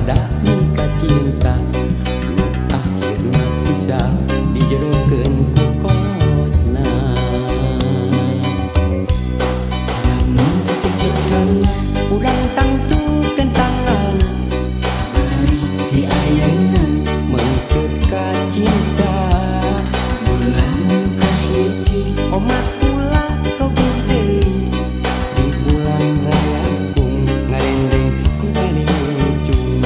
pada nikah cinta lu akhirnya bisa dijerukeun ku kotna. Namun sejodohna urang tangtukeun tangan bari di ayeuna mengkeut ka cinta. Bulan nu kahiji omat ulah roguh deui di bulan raya kung ngarendeng di balik ujung.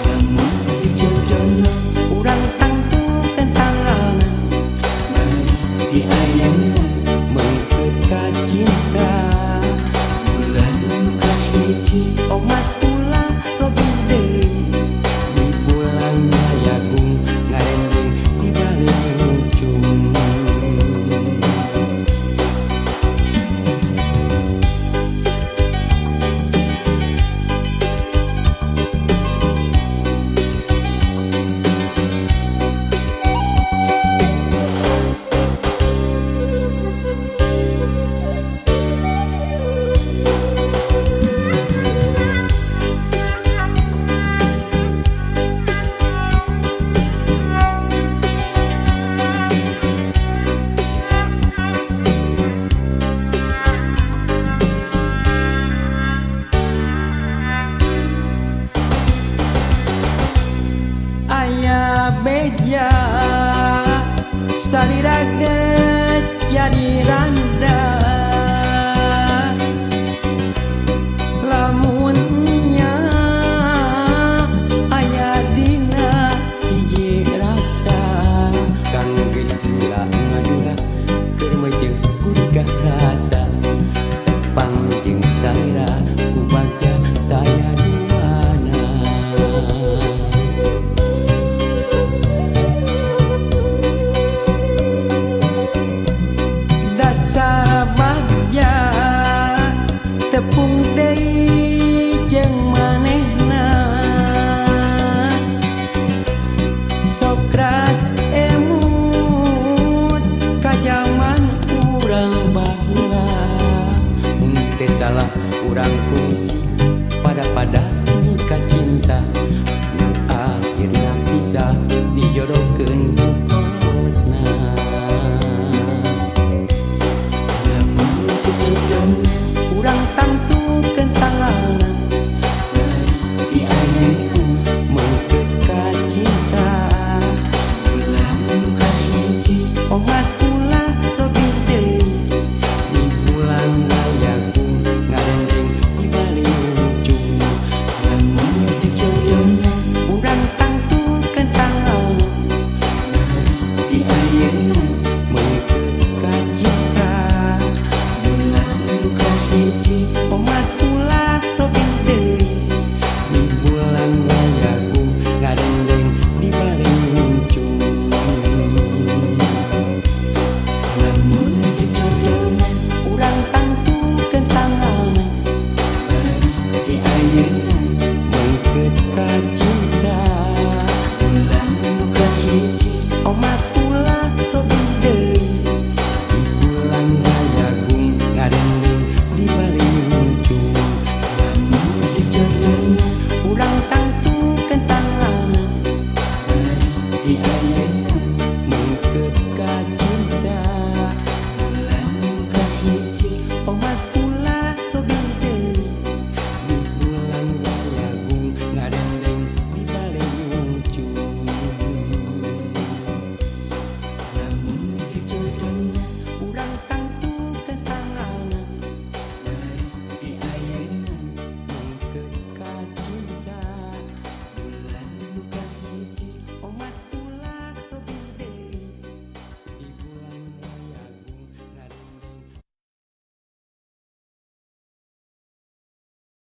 Lamun sejodohna urang tangtukeun tangan bari di ayeuna mengkeut ka cinta. Bulan nu kahiji omat ulah roguh deui di bulan raya kung ngarendeng di balik ujung. Aya beja salirakeun jadi randang